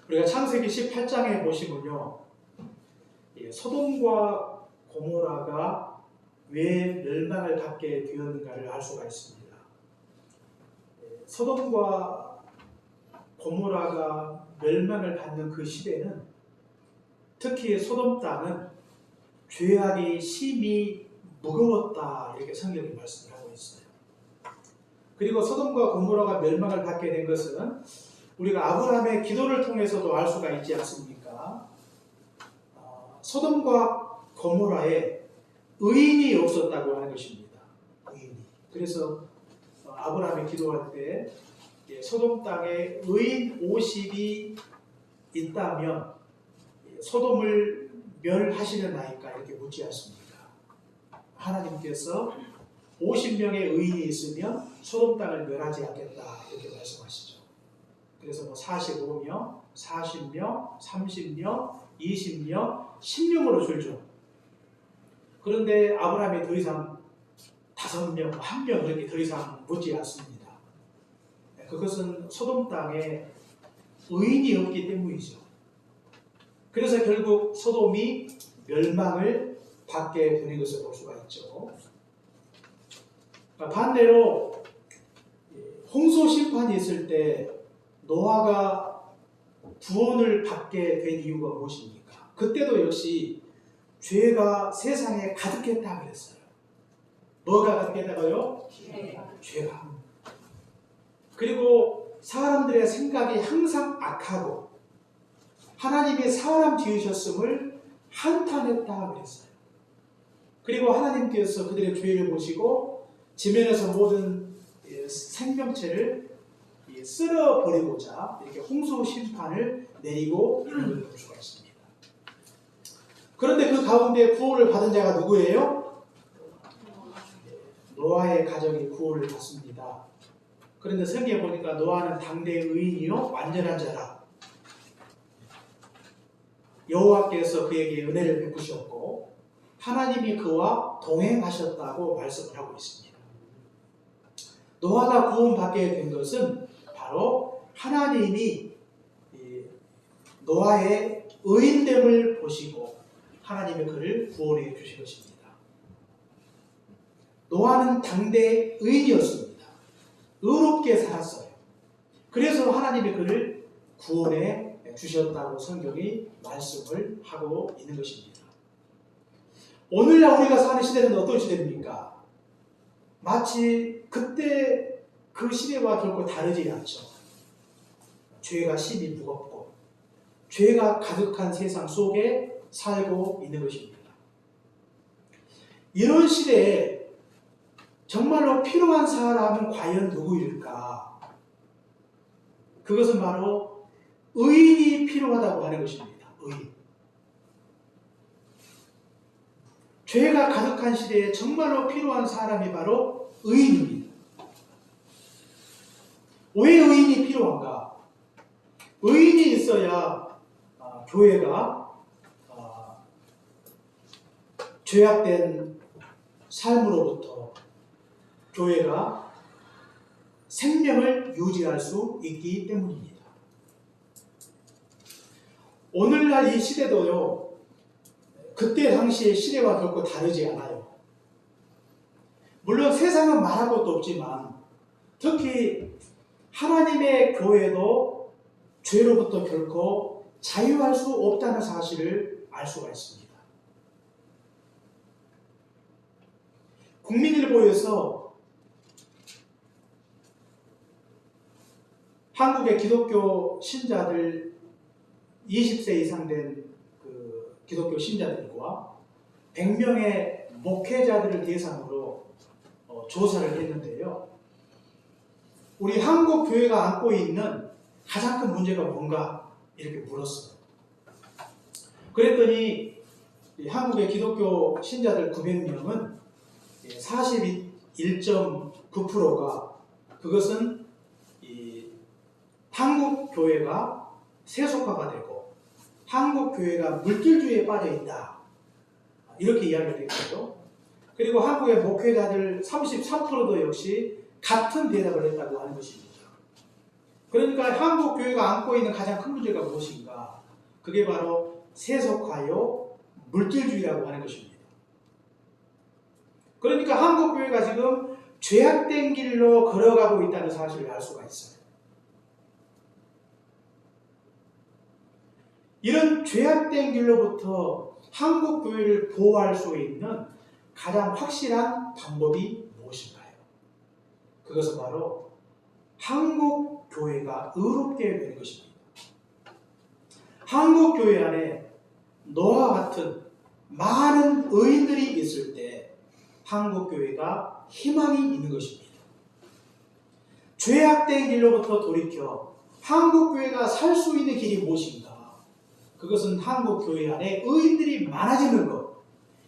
우리가 창세기 18장에 보시면요, 소돔과 고모라가 왜 멸망을 받게 되었는가를 알 수가 있습니다. 소돔과 고모라가 멸망을 받는 그 시대는 특히 소돔 땅은 죄악이 심히 무거웠다, 이렇게 성경이 말씀을 하고 있어요. 그리고 소돔과 고모라가 멸망을 받게 된 것은 우리가 아브라함의 기도를 통해서도 알 수가 있지 않습니까? 소돔과 고모라에 의인이 없었다고 하는 것입니다. 의인이. 그래서 아브라함이 기도할 때 소돔 땅에 의인 50이 있다면 소돔을 멸하시려나이까, 이렇게 묻지 않습니까? 하나님께서 50명의 의인이 있으면 소돔 땅을 멸하지 않겠다, 이렇게 말씀하시죠. 그래서 45명, 40명, 30명, 20명, 10명으로 줄죠. 그런데 아브라함이 더 이상 5명, 1명 그렇게 더 이상 묻지 않습니다. 그것은 소돔 땅에 의인이 없기 때문이죠. 그래서 결국 소돔이 멸망을 받게 되는 것을 볼 수가 있죠. 반대로 홍수 심판이 있을 때 노아가 구원을 받게 된 이유가 무엇입니까? 그때도 역시 죄가 세상에 가득했다 그랬어요. 뭐가 가득했다고요? 죄가. 그리고 사람들의 생각이 항상 악하고 하나님이 사람 지으셨음을 한탄했다 그랬어요. 그리고 하나님께서 그들의 죄를 보시고 지면에서 모든 생명체를 쓸어버리고자 이렇게 홍수 심판을 내리고 있는 걸 볼 수가 있습니다. 그런데 그 가운데 구원을 받은 자가 누구예요? 노아의 가정이 구원을 받습니다. 그런데 성경에 보니까 노아는 당대의 의인이요 완전한 자라. 여호와께서 그에게 은혜를 베푸셨고 하나님이 그와 동행하셨다고 말씀을 하고 있습니다. 노아가 구원받게 된 것은 바로 하나님이 노아의 의인됨을 보시고 하나님의 그를 구원해 주신 것입니다. 노아는 당대 의인이었습니다. 의롭게 살았어요. 그래서 하나님이 그를 구원해 주셨다고 성경이 말씀을 하고 있는 것입니다. 오늘날 우리가 사는 시대는 어떤 시대입니까? 마치 그때 그 시대와 결코 다르지 않죠. 죄가 심히 무겁고 죄가 가득한 세상 속에 살고 있는 것입니다. 이런 시대에 정말로 필요한 사람은 과연 누구일까? 그것은 바로 의인이 필요하다고 하는 것입니다. 의인. 죄가 가득한 시대에 정말로 필요한 사람이 바로 의인입니다. 왜 의인이 필요한가? 의인이 있어야 교회가 죄악된 삶으로부터 교회가 생명을 유지할 수 있기 때문입니다. 오늘날 이 시대도요, 그때 당시의 시대와 결코 다르지 않아요. 물론 세상은 말할 것도 없지만 특히 하나님의 교회도 죄로부터 결코 자유할 수 없다는 사실을 알 수가 있습니다. 국민일보에서 한국의 기독교 신자들 20세 이상 된 그 기독교 신자들과 100명의 목회자들을 대상으로 조사를 했는데요. 우리 한국 교회가 안고 있는 가장 큰 문제가 뭔가 이렇게 물었어요. 그랬더니 한국의 기독교 신자들 900명은 41.9%가 그것은 한국 교회가 세속화가 되고 한국 교회가 물질주의에 빠져 있다, 이렇게 이야기를 했거든요. 그리고 한국의 목회자들 33%도 역시 같은 대답을 했다고 하는 것입니다. 그러니까 한국 교회가 안고 있는 가장 큰 문제가 무엇인가? 그게 바로 세속화요, 물질주의라고 하는 것입니다. 그러니까 한국 교회가 지금 죄악된 길로 걸어가고 있다는 사실을 알 수가 있어요. 이런 죄악된 길로부터 한국 교회를 보호할 수 있는 가장 확실한 방법이 무엇인가요? 그것은 바로 한국 교회가 의롭게 되는 것입니다. 한국 교회 안에 너와 같은 많은 의인들이 있을 때 한국 교회가 희망이 있는 것입니다. 죄악된 길로부터 돌이켜 한국 교회가 살 수 있는 길이 무엇인가? 그것은 한국 교회 안에 의인들이 많아지는 것.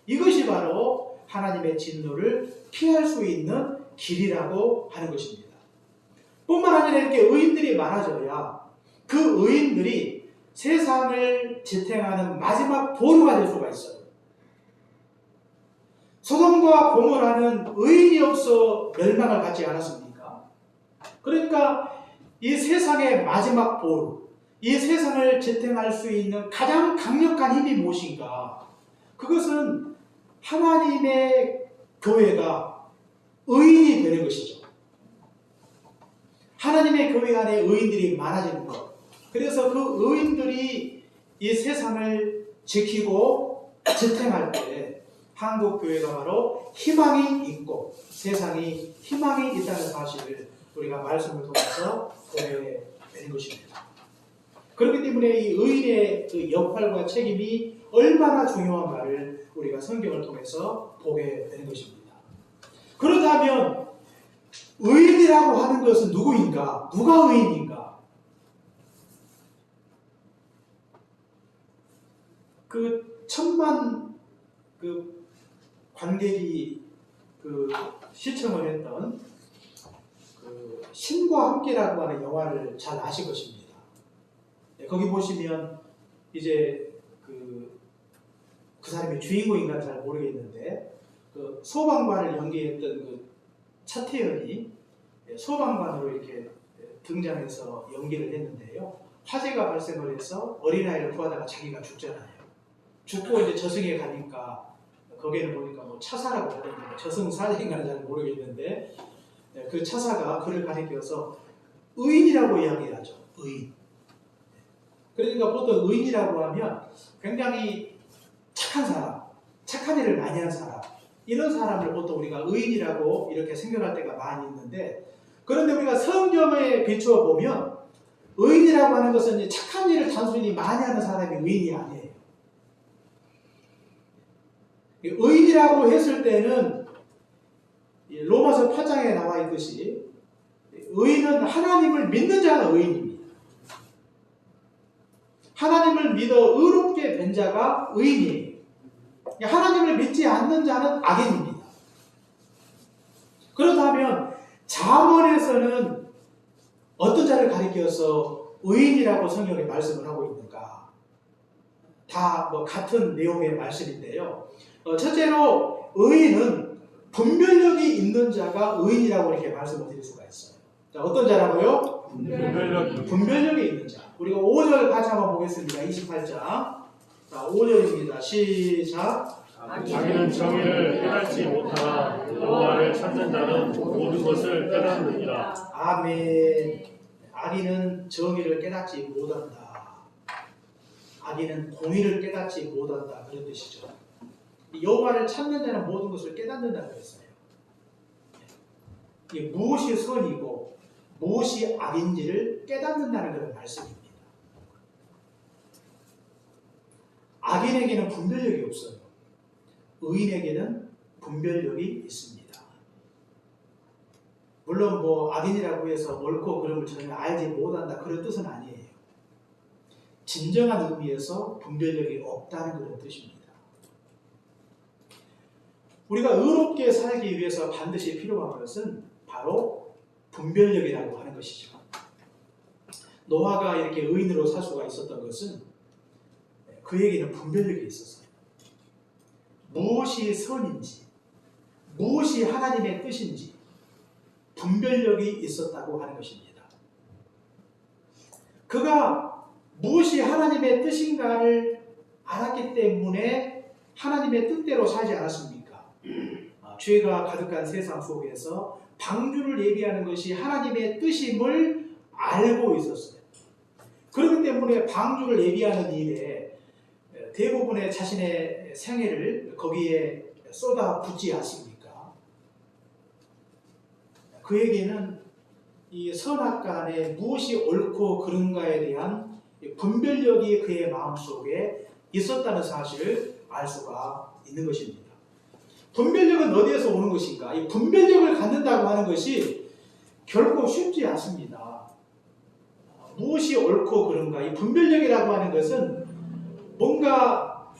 이것이 바로 하나님의 진노를 피할 수 있는 길이라고 하는 것입니다. 뿐만 아니라 이렇게 의인들이 많아져야 그 의인들이 세상을 지탱하는 마지막 보루가 될 수가 있어요. 소돔과 고모라는 의인이 없어 멸망을 받지 않았습니까? 그러니까 이 세상의 마지막 보루, 이 세상을 지탱할 수 있는 가장 강력한 힘이 무엇인가? 그것은 하나님의 교회가 의인이 되는 것이죠. 하나님의 교회 안에 의인들이 많아지는 것. 그래서 그 의인들이 이 세상을 지키고 지탱할 때 한국 교회가 바로 희망이 있고 세상이 희망이 있다는 사실을 우리가 말씀을 통해서 보게 되는 것입니다. 그렇기 때문에 이 의인의 그 역할과 책임이 얼마나 중요한가를 우리가 성경을 통해서 보게 되는 것입니다. 그렇다면 의인이라고 하는 것은 누구인가? 누가 의인인가? 그 1000만 그 관객이 그 시청을 했던 그 신과 함께라고 하는 영화를 잘 아실 것입니다. 거기 보시면 이제 그 사람의 주인공인가는 잘 모르겠는데 그 소방관을 연기했던 그 차태현이 소방관으로 이렇게 등장해서 연기를 했는데요. 화재가 발생을 해서 어린아이를 구하다가 자기가 죽잖아요. 죽고 이제 저승에 가니까 거기에는 보니까 뭐 차사라고 하던데 저승사자인가는 잘 모르겠는데 그 차사가 그를 가리켜서 의인이라고 이야기하죠. 의인. 그러니까 보통 의인이라고 하면 굉장히 착한 사람, 착한 일을 많이 한 사람, 이런 사람을 보통 우리가 의인이라고 이렇게 생각할 때가 많이 있는데, 그런데 우리가 성경에 비추어 보면 의인이라고 하는 것은 착한 일을 단순히 많이 하는 사람이 의인이 아니에요. 의인이라고 했을 때는 로마서 8장에 나와 있듯이 의인은 하나님을 믿는 자가 의인입니다. 하나님을 믿어 의롭게 된 자가 의인이에요. 하나님을 믿지 않는 자는 악인입니다. 그렇다면 잠언에서는 어떤 자를 가리켜서 의인이라고 성경에 말씀을 하고 있는가? 다 뭐 같은 내용의 말씀인데요. 첫째로 의인은 분별력이 있는 자가 의인이라고 이렇게 말씀을 드릴 수가 있어요. 자, 어떤 자라고요? 분별력이 있는 자. 우리가 5절 같이 한번 보겠습니다. 28장. 자, 5절입니다. 시작. 자기는 정의를 깨닫지 못하나 여호와를 찾는 자는 모든 것을 깨닫느니라. 아멘. 악인은 정의를 깨닫지 못한다. 악인은 공의를 깨닫지 못한다. 그런 뜻이죠. 여호와를 찾는 자는 모든 것을 깨닫는다고 했어요. 이게 무엇이 선이고 무엇이 악인지를 깨닫는다는 그런 말씀입니다. 악인에게는 분별력이 없어요. 의인에게는 분별력이 있습니다. 물론 뭐 악인이라고 해서 옳고 그름을 전혀 알지 못한다 그런 뜻은 아니에요. 진정한 의미에서 분별력이 없다는 그런 뜻입니다. 우리가 의롭게 살기 위해서 반드시 필요한 것은 바로 분별력이라고 하는 것이죠. 노아가 이렇게 의인으로 살 수가 있었던 것은 그에게는 분별력이 있었어요. 무엇이 선인지, 무엇이 하나님의 뜻인지 분별력이 있었다고 하는 것입니다. 그가 무엇이 하나님의 뜻인가를 알았기 때문에 하나님의 뜻대로 살지 않았습니까? 죄가 가득한 세상 속에서 방주를 예비하는 것이 하나님의 뜻임을 알고 있었어요. 그렇기 때문에 방주를 예비하는 일에 대부분의 자신의 생애를 거기에 쏟아붓지 않습니까? 그에게는 이 선악간에 무엇이 옳고 그른가에 대한 분별력이 그의 마음속에 있었다는 사실을 알 수가 있는 것입니다. 분별력은 어디에서 오는 것인가? 이 분별력을 갖는다고 하는 것이 결코 쉽지 않습니다. 무엇이 옳고 그른가? 이 분별력이라고 하는 것은 뭔가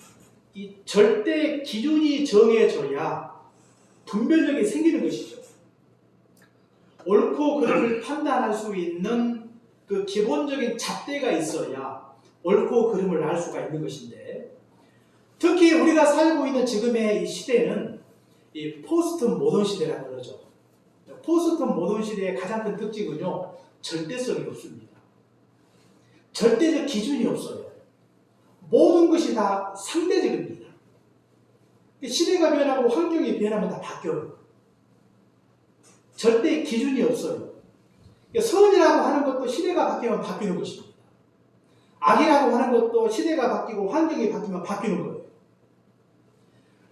이 절대 기준이 정해져야 분별력이 생기는 것이죠. 옳고 그름을 판단할 수 있는 그 기본적인 잣대가 있어야 옳고 그름을 알 수가 있는 것인데, 특히 우리가 살고 있는 지금의 이 시대는 이 포스트 모던 시대라고 그러죠. 포스트 모던 시대의 가장 큰 특징은요, 절대성이 없습니다. 절대적 기준이 없어요. 모든 것이 다 상대적입니다. 시대가 변하고 환경이 변하면 다 바뀌어요. 절대 기준이 없어요. 선이라고 하는 것도 시대가 바뀌면 바뀌는 것입니다. 악이라고 하는 것도 시대가 바뀌고 환경이 바뀌면 바뀌는 거예요.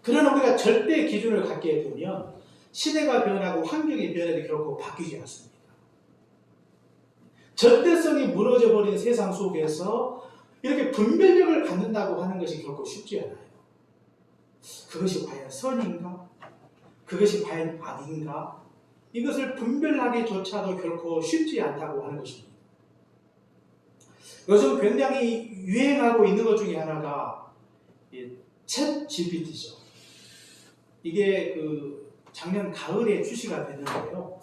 그러나 우리가 절대 기준을 갖게 되면 시대가 변하고 환경이 변해도 결코 바뀌지 않습니다. 절대성이 무너져버린 세상 속에서 이렇게 분별력을 갖는다고 하는 것이 결코 쉽지 않아요. 그것이 과연 선인가? 그것이 과연 악인가? 이것을 분별하기조차도 결코 쉽지 않다고 하는 것입니다. 요즘 굉장히 유행하고 있는 것 중에 하나가 챗 GPT죠. 이게 그 작년 가을에 출시가 됐는데요.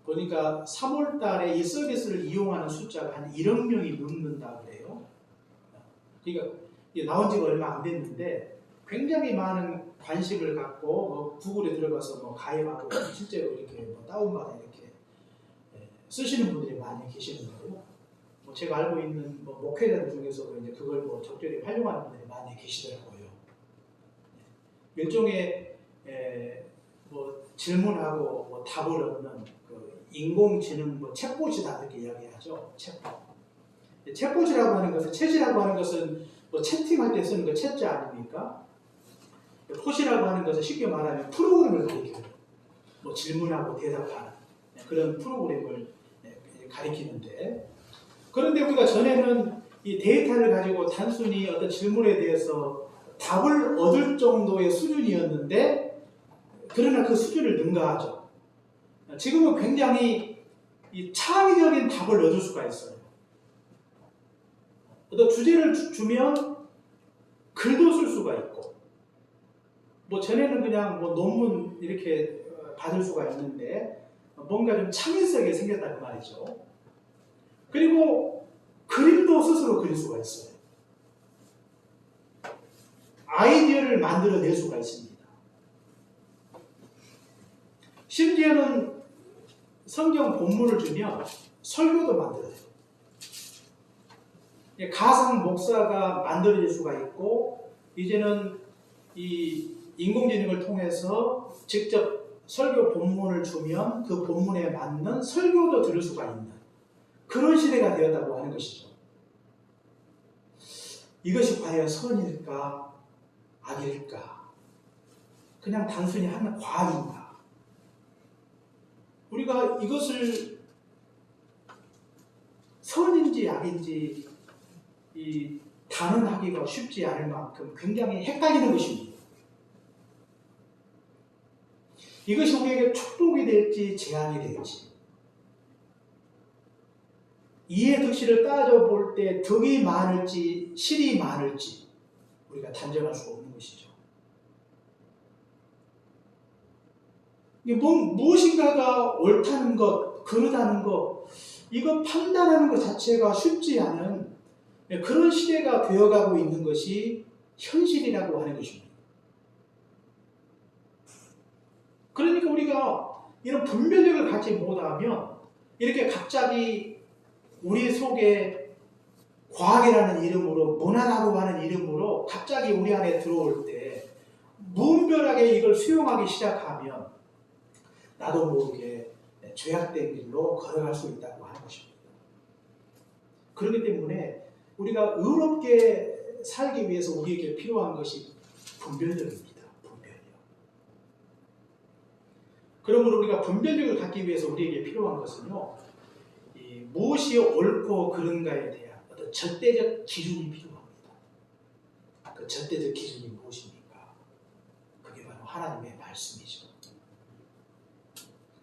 보니까 3월 달에 이 서비스를 이용하는 숫자가 한 1억 명이 넘는다 그래요. 그러니까 나온 지가 얼마 안 됐는데 굉장히 많은 관심을 갖고 구글에 들어가서 가입하고 실제로 이렇게 다운받아 이렇게 쓰시는 분들이 많이 계시는 거예요. 제가 알고 있는 목회자들 중에서도 이제 그걸 적절히 활용하는 분들이 많이 계시더라고요. 일종의 질문하고 답을 얻는 그 인공지능 챗봇이다 이렇게 이야기하죠. 챗봇. 챗봇이라고 하는 것은, 챗이라고 하는 것은 채팅할 때 쓰는 그 챗자 아닙니까? 폿이라고 하는 것은 쉽게 말하면 프로그램을 가리켜요. 질문하고 대답하는 그런 프로그램을 가리키는데, 그런데 우리가 전에는 이 데이터를 가지고 단순히 어떤 질문에 대해서 답을 얻을 정도의 수준이었는데, 그러나 그 수준을 능가하죠. 지금은 굉장히 이 창의적인 답을 얻을 수가 있어요. 어떤 주제를 주면 글도 쓸 수가 있고, 전에는 그냥 논문 이렇게 받을 수가 있는데 뭔가 좀 창의성이 생겼다는 말이죠. 그리고 그림도 스스로 그릴 수가 있어요. 아이디어를 만들어낼 수가 있습니다. 심지어는 성경 본문을 주면 설교도 만들어요. 가상 목사가 만들어질 수가 있고, 이제는 이 인공지능을 통해서 직접 설교 본문을 주면 그 본문에 맞는 설교도 들을 수가 있는 그런 시대가 되었다고 하는 것이죠. 이것이 과연 선일까? 악일까? 그냥 단순히 하는 과학인가? 우리가 이것을 선인지 악인지 단언하기가 쉽지 않을 만큼 굉장히 헷갈리는 것입니다. 이것이 우리에게 축복이 될지 재앙이 될지, 이해 득실을 따져볼 때 득이 많을지 실이 많을지 우리가 단정할 수가 없는 것이죠. 무엇인가가 옳다는 것, 그르다는 것, 이거 판단하는 것 자체가 쉽지 않은 그런 시대가 되어가고 있는 것이 현실이라고 하는 것입니다. 그러니까 우리가 이런 분별력을 갖지 못하면 이렇게 갑자기 우리 속에 과학이라는 이름으로, 문화라고 하는 이름으로 갑자기 우리 안에 들어올 때 무분별하게 이걸 수용하기 시작하면 나도 모르게 죄악된 길로 걸어갈 수 있다고 하는 것입니다. 그렇기 때문에 우리가 의롭게 살기 위해서 우리에게 필요한 것이 분별력입니다. 분별력. 그러므로 우리가 분별력을 갖기 위해서 우리에게 필요한 것은요, 무엇이 옳고 그른가에 대한 어떤 절대적 기준이 필요합니다. 그 절대적 기준이 무엇입니까? 그게 바로 하나님의 말씀이죠.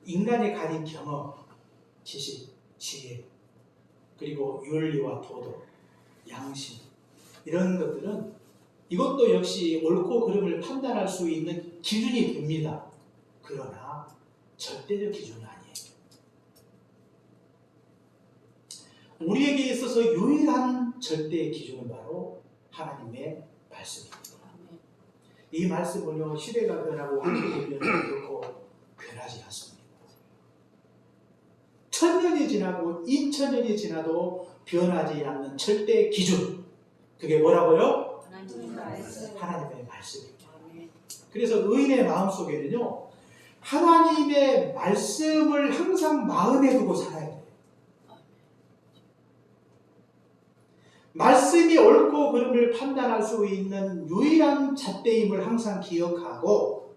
인간이 가진 경험, 지식, 지혜, 그리고 윤리와 도덕, 양심, 이런 것들은 이것도 역시 옳고 그름을 판단할 수 있는 기준이 됩니다. 그러나 절대적 기준은 아니에요. 우리에게 있어서 유일한 절대의 기준은 바로 하나님의 말씀입니다. 이 말씀은요, 시대가 변하고 환경이 변하고 결코 변하지 않습니다. 1000년이 지나고 2000년이 지나도 변하지 않는 절대 기준. 그게 뭐라고요? 하나님의 말씀입니다. 그래서 의인의 마음속에는요, 하나님의 말씀을 항상 마음에 두고 살아야 돼요. 말씀이 옳고 그름을 판단할 수 있는 유일한 잣대임을 항상 기억하고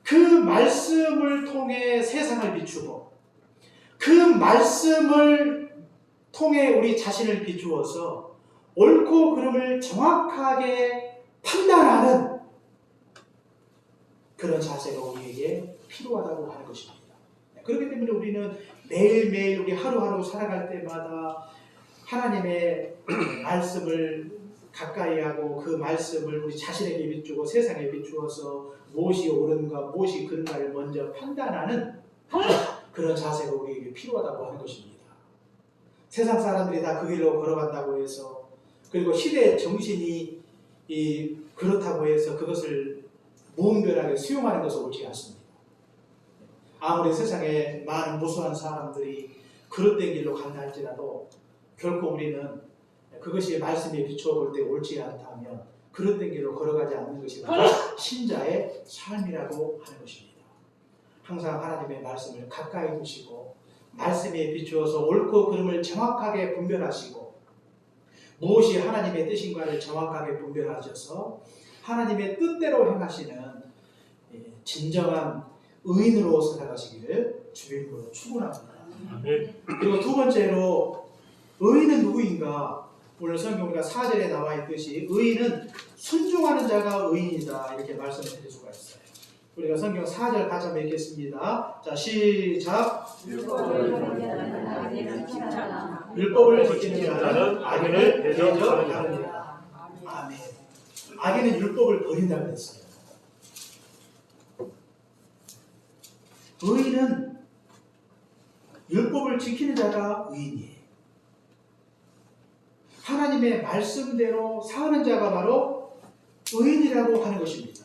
그 말씀을 통해 세상을 비추고 그 말씀을 통해 우리 자신을 비추어서 옳고 그름을 정확하게 판단하는 그런 자세가 우리에게 필요하다고 하는 것입니다. 그렇기 때문에 우리는 매일매일 우리 하루하루 살아갈 때마다 하나님의 말씀을 가까이 하고 그 말씀을 우리 자신에게 비추고 세상에 비추어서 무엇이 옳은가 무엇이 그른가를 먼저 판단하는 그런 자세가 우리에게 필요하다고 하는 것입니다. 세상 사람들이 다 그 길로 걸어간다고 해서 그리고 시대의 정신이 그렇다고 해서 그것을 무분별하게 수용하는 것은 옳지 않습니다. 아무리 세상에 많은 무수한 사람들이 그릇된 길로 간다 할지라도 결코 우리는 그것이 말씀에 비추어 볼 때 옳지 않다면 그릇된 길로 걸어가지 않는 것이 바로 신자의 삶이라고 하는 것입니다. 항상 하나님의 말씀을 가까이 두시고 말씀에 비추어서 옳고 그름을 정확하게 분별하시고 무엇이 하나님의 뜻인가를 정확하게 분별하셔서 하나님의 뜻대로 행하시는 진정한 의인으로 살아가시기를 주님으로 축원합니다. 그리고 두 번째로 의인은 누구인가? 오늘 성경 우리가 4절에 나와 있듯이 의인은 순종하는 자가 의인이다 이렇게 말씀을 드릴 수가 있어요. 우리가 성경 4절 같이 한번 읽겠습니다. 자, 시작. 율법을 지키는 자는 악인을 대적하느니라. 아멘. 악인은 율법을 버린다고 했어요. 의인은 율법을 지키는 자가 의인이에요. 하나님의 말씀대로 사는 자가 바로 의인이라고 하는 것입니다.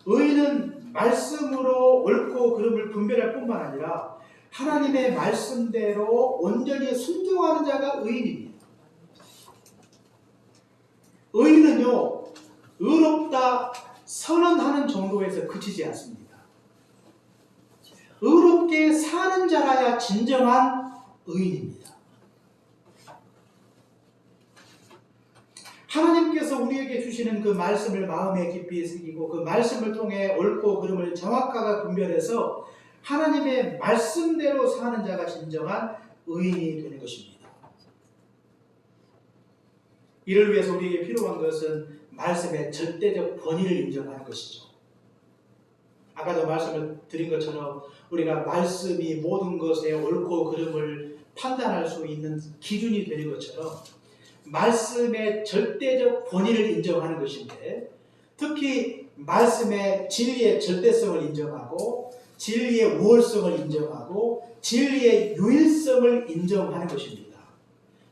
의인은 말씀으로 옳고 그름을 분별할 뿐만 아니라 하나님의 말씀대로 온전히 순종하는 자가 의인입니다. 의인은요, 의롭다 선언하는 정도에서 그치지 않습니다. 의롭게 사는 자라야 진정한 의인입니다. 하나님께서 우리에게 주시는 그 말씀을 마음에 깊이 새기고 그 말씀을 통해 옳고 그름을 정확하게 분별해서 하나님의 말씀대로 사는 자가 진정한 의인이 되는 것입니다. 이를 위해서 우리에게 필요한 것은 말씀의 절대적 권위를 인정하는 것이죠. 아까도 말씀을 드린 것처럼 우리가 말씀이 모든 것에 옳고 그름을 판단할 수 있는 기준이 되는 것처럼 말씀의 절대적 권위를 인정하는 것인데 특히 말씀의 진리의 절대성을 인정하고 진리의 우월성을 인정하고 진리의 유일성을 인정하는 것입니다.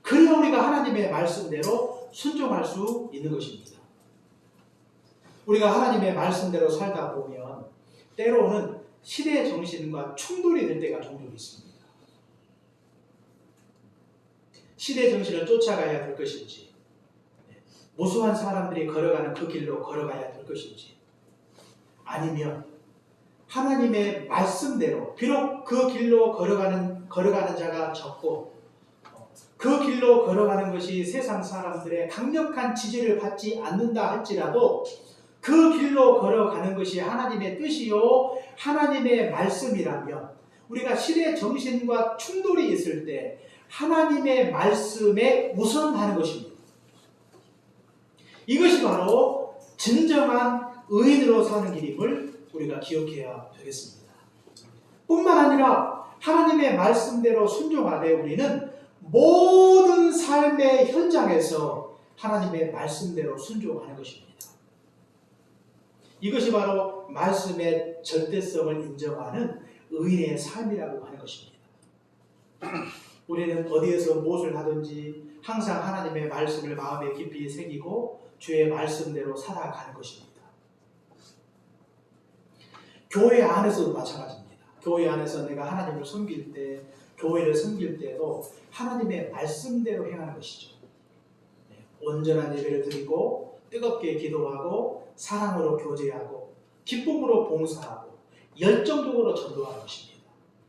그래야 우리가 하나님의 말씀대로 순종할 수 있는 것입니다. 우리가 하나님의 말씀대로 살다 보면 때로는 시대의 정신과 충돌이 될 때가 종종 있습니다. 시대 정신을 쫓아가야 될 것인지, 무수한 사람들이 걸어가는 그 길로 걸어가야 될 것인지, 아니면 하나님의 말씀대로, 비록 그 길로 걸어가는 자가 적고 그 길로 걸어가는 것이 세상 사람들의 강력한 지지를 받지 않는다 할지라도 그 길로 걸어가는 것이 하나님의 뜻이요 하나님의 말씀이라면 우리가 시대 정신과 충돌이 있을 때 하나님의 말씀에 우선하는 것입니다. 이것이 바로 진정한 의인으로 사는 길임을 우리가 기억해야 되겠습니다. 뿐만 아니라 하나님의 말씀대로 순종하되 우리는 모든 삶의 현장에서 하나님의 말씀대로 순종하는 것입니다. 이것이 바로 말씀의 절대성을 인정하는 의인의 삶이라고 하는 것입니다. 우리는 어디에서 무엇을 하든지 항상 하나님의 말씀을 마음에 깊이 새기고 주의 말씀대로 살아가는 것입니다. 교회 안에서도 마찬가지입니다. 교회 안에서 내가 하나님을 섬길 때, 교회를 섬길 때도 하나님의 말씀대로 행하는 것이죠. 온전한 예배를 드리고 뜨겁게 기도하고 사랑으로 교제하고 기쁨으로 봉사하고 열정적으로 전도하는 것입니다.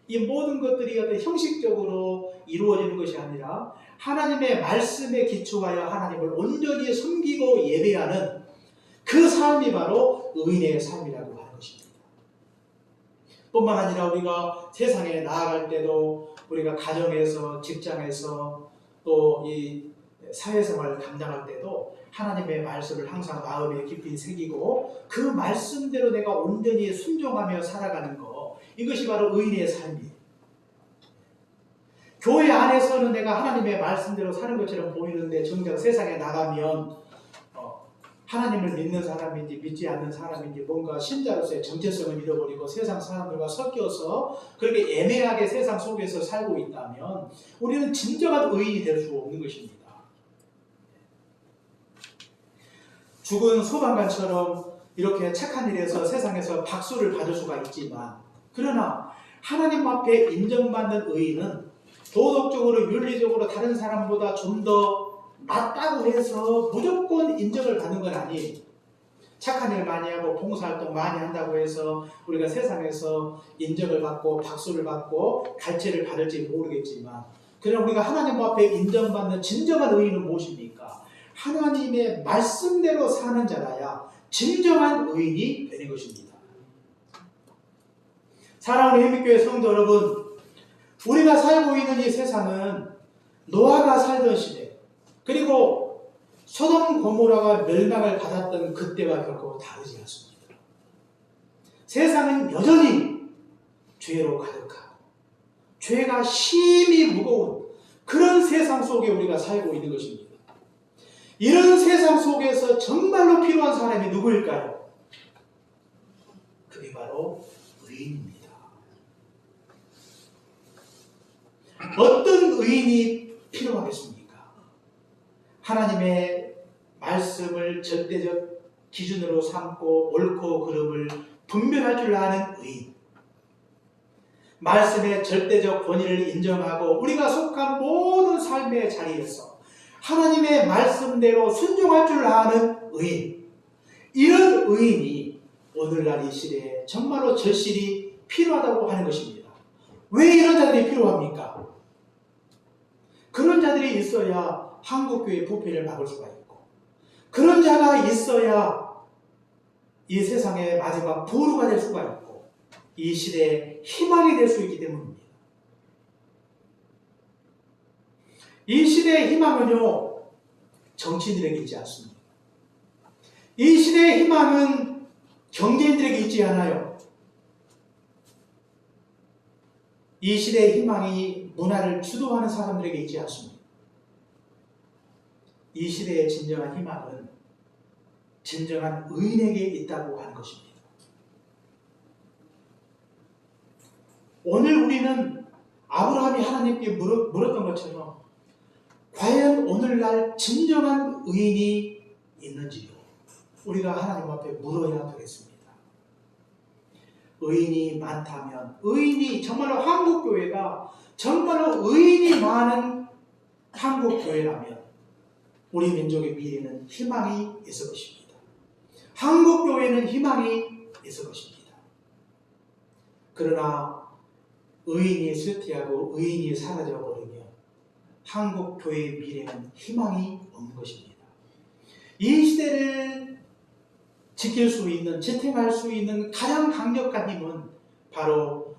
이 모든 것들이 어떤 형식적으로 이루어지는 것이 아니라 하나님의 말씀에 기초하여 하나님을 온전히 섬기고 예배하는 그 삶이 바로 의인의 삶이라고 하는 것입니다. 뿐만 아니라 우리가 세상에 나아갈 때도 우리가 가정에서 직장에서 또 이 사회생활을 감당할 때도 하나님의 말씀을 항상 마음에 깊이 새기고 그 말씀대로 내가 온전히 순종하며 살아가는 것, 이것이 바로 의인의 삶이에요. 교회 안에서는 내가 하나님의 말씀대로 사는 것처럼 보이는데 정작 세상에 나가면 하나님을 믿는 사람인지 믿지 않는 사람인지 뭔가 신자로서의 정체성을 잃어버리고 세상 사람들과 섞여서 그렇게 애매하게 세상 속에서 살고 있다면 우리는 진정한 의인이 될 수 없는 것입니다. 죽은 소방관처럼 이렇게 착한 일에서 세상에서 박수를 받을 수가 있지만, 그러나 하나님 앞에 인정받는 의인은 도덕적으로 윤리적으로 다른 사람보다 좀 더 낫다고 해서 무조건 인정을 받는 건 아니에요. 착한 일 많이 하고 봉사활동 많이 한다고 해서 우리가 세상에서 인정을 받고 박수를 받고 갈채를 받을지 모르겠지만, 그러나 우리가 하나님 앞에 인정받는 진정한 의인은 무엇입니까? 하나님의 말씀대로 사는 자라야 진정한 의인이 되는 것입니다. 사랑하는 해미교회 성도 여러분, 우리가 살고 있는 이 세상은 노아가 살던 시대, 그리고 소돔 고모라가 멸망을 받았던 그때와 결코 다르지 않습니다. 세상은 여전히 죄로 가득하고 죄가 심히 무거운 그런 세상 속에 우리가 살고 있는 것입니다. 이런 세상 속에서 정말로 필요한 사람이 누구일까요? 그게 바로 의인입니다. 어떤 의인이 필요하겠습니까? 하나님의 말씀을 절대적 기준으로 삼고 옳고 그름을 분별할 줄 아는 의인, 말씀의 절대적 권위를 인정하고 우리가 속한 모든 삶의 자리에서 하나님의 말씀대로 순종할 줄 아는 의인, 이런 의인이 오늘날 이 시대에 정말로 절실히 필요하다고 하는 것입니다. 왜 이런 자들이 필요합니까? 그런 자들이 있어야 한국교회 부패를 막을 수가 있고, 그런 자가 있어야 이 세상의 마지막 보루가 될 수가 있고 이 시대의 희망이 될 수 있기 때문입니다. 이 시대의 희망은요, 정치인들에게 있지 않습니다. 이 시대의 희망은 경제인들에게 있지 않아요. 이 시대의 희망이 문화를 주도하는 사람들에게 있지 않습니다. 이 시대의 진정한 희망은 진정한 의인에게 있다고 하는 것입니다. 오늘 우리는 아브라함이 하나님께 물었던 것처럼 과연 오늘날 진정한 의인이 있는지요? 우리가 하나님 앞에 물어야 되겠습니다. 의인이 많다면, 의인이 정말로 한국교회가 정말로 의인이 많은 한국 교회라면 우리 민족의 미래는 희망이 있을 것입니다. 한국 교회는 희망이 있을 것입니다. 그러나 의인이 쇠퇴하고 의인이 사라져 버리면 한국 교회의 미래는 희망이 없는 것입니다. 이 시대를 지킬 수 있는, 지탱할 수 있는 가장 강력한 힘은 바로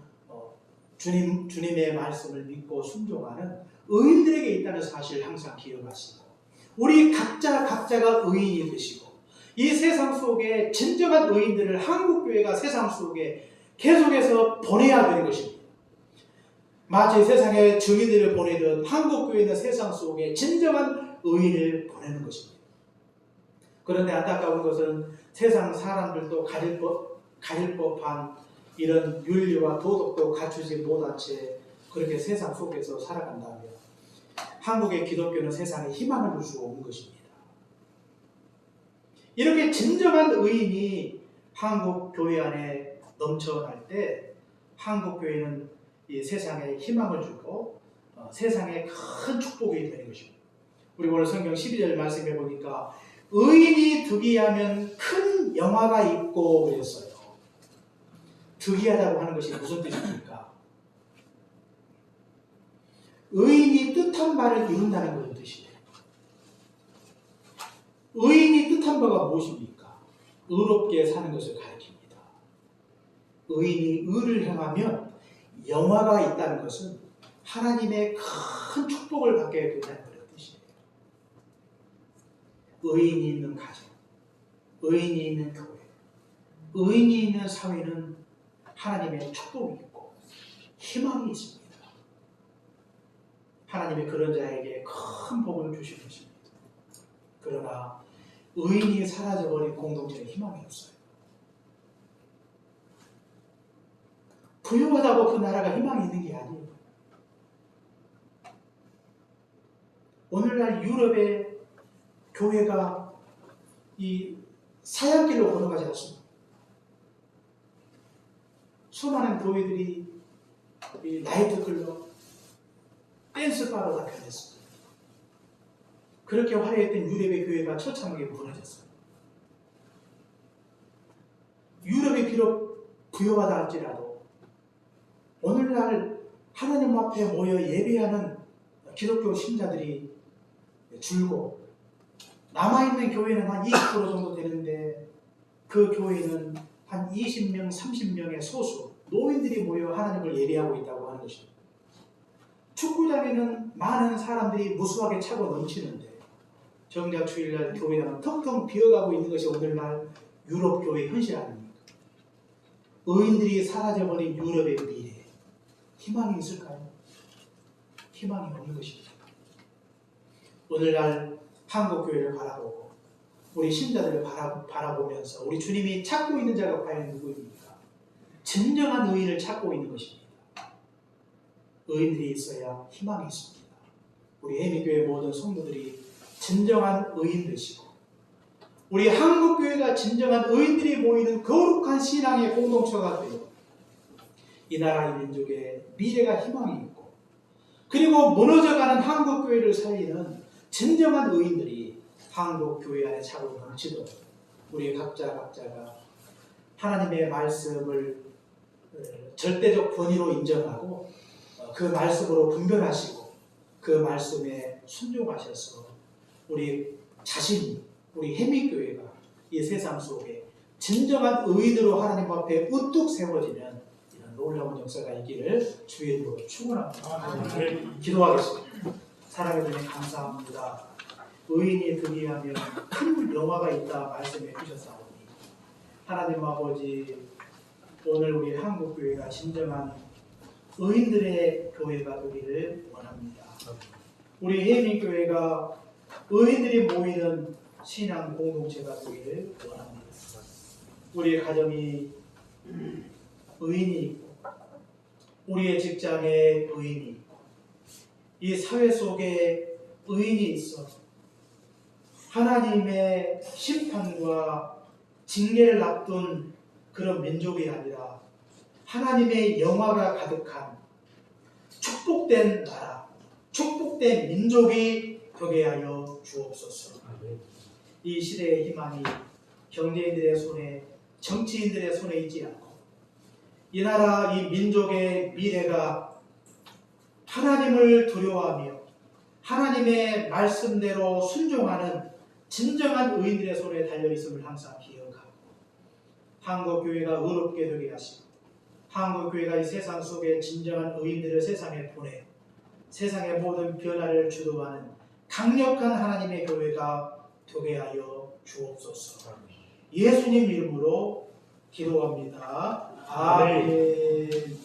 주님의 말씀을 믿고 순종하는 의인들에게 있다는 사실을 항상 기억하시고, 우리 각자가 의인이 되시고, 이 세상 속에 진정한 의인들을 한국교회가 세상 속에 계속해서 보내야 되는 것입니다. 마치 세상에 증인들을 보내듯 한국교회는 세상 속에 진정한 의인을 보내는 것입니다. 그런데 안타까운 것은 세상 사람들도 가질 법한 이런 윤리와 도덕도 갖추지 못한 채 그렇게 세상 속에서 살아간다면 한국의 기독교는 세상에 희망을 줄 수 없는 것입니다. 이렇게 진정한 의인이 한국 교회 안에 넘쳐날 때 한국 교회는 이 세상에 희망을 주고 세상에 큰 축복이 되는 것입니다. 우리 오늘 성경 12절 말씀해 보니까 의인이 득이하면 큰 영화가 있고 그랬어요. 득이하다고 하는 것이 무슨 뜻입니까? 의인이 뜻한 바를 이룬다는 것을 뜻이에요. 의인이 뜻한 바가 무엇입니까? 의롭게 사는 것을 가리킵니다. 의인이 의를 행하면 영화가 있다는 것은 하나님의 큰 축복을 받게 된다는 뜻이에요. 의인이 있는 가정, 의인이 있는 교회, 의인이 있는 사회는 하나님의 축복이 있고 희망이 있습니다. 하나님의 그런 자에게 큰 복을 주실 것입니다. 그러나 의인이 사라져버린 공동체는 희망이 없어요. 부유하다고 그 나라가 희망이 있는 게 아니에요. 오늘날 유럽의 교회가 이 사양길로 걸어가지 않습니다. 수많은 교회들이 이 나이트클럽, 댄스바로 다 변했습니다. 그렇게 화려했던 유럽의 교회가 처참하게 무너졌어요. 유럽이 비록 부유하다 할지라도 오늘날 하나님 앞에 모여 예배하는 기독교 신자들이 줄고 남아있는 교회는 한 20% 정도 되는데 그 교회는 한 20명, 30명의 소수 노인들이 모여 하나님을 예배하고 있다고 하는 것입니다. 축구장에는 많은 사람들이 무수하게 차고 넘치는데 정작 주일날 교회는 텅텅 비어가고 있는 것이 오늘날 유럽 교회의 현실 아닙니까? 의인들이 사라져버린 유럽의 미래, 희망이 있을까요? 희망이 없는 것입니다. 오늘날 한국교회를 바라보고 우리 신자들을 바라보면서 우리 주님이 찾고 있는 자가 과연 누구입니까? 진정한 의인을 찾고 있는 것입니다. 의인들이 있어야 희망이 있습니다. 우리 해미교회 모든 성도들이 진정한 의인 되시고 우리 한국교회가 진정한 의인들이 모이는 거룩한 신앙의 공동체가 되고 이 나라 이 민족의 미래가 희망이 있고 그리고 무너져가는 한국교회를 살리는 진정한 의인들이 한국교회 안에 차고 넘치도록 우리 각자가 하나님의 말씀을 절대적 권위로 인정하고 그 말씀으로 분별하시고 그 말씀에 순종하셔서 우리 자신이 우리 해미교회가 이 세상 속에 진정한 의인으로 하나님 앞에 우뚝 세워지는 이런 놀라운 역사가 있기를 주의 이름으로 축원합니다. 기도하겠습니다. 사랑해 주님 감사합니다. 의인이 득이하면 큰 영화가 있다 말씀해 주셨사오니 하나님 아버지 오늘 우리 한국교회가 진정한 의인들의 교회가 되기를 원합니다. 우리 해민교회가 의인들이 모이는 신앙 공동체가 되기를 원합니다. 우리의 가정이 의인이 있고 우리의 직장에 의인이 있고 이 사회 속에 의인이 있어 하나님의 심판과 징계를 앞둔 그런 민족이 아니라 하나님의 영화가 가득한 축복된 나라, 축복된 민족이 되게 하여 주옵소서. 이 시대의 희망이 경제인들의 손에, 정치인들의 손에 있지 않고 이 나라, 이 민족의 미래가 하나님을 두려워하며 하나님의 말씀대로 순종하는 진정한 의인들의 손에 달려있음을 항상 기억하고 한국교회가 의롭게 되게 하시고 한국교회가 이 세상 속에 진정한 의인들을 세상에 보내 세상의 모든 변화를 주도하는 강력한 하나님의 교회가 되게 하여 주옵소서. 예수님 이름으로 기도합니다. 아멘.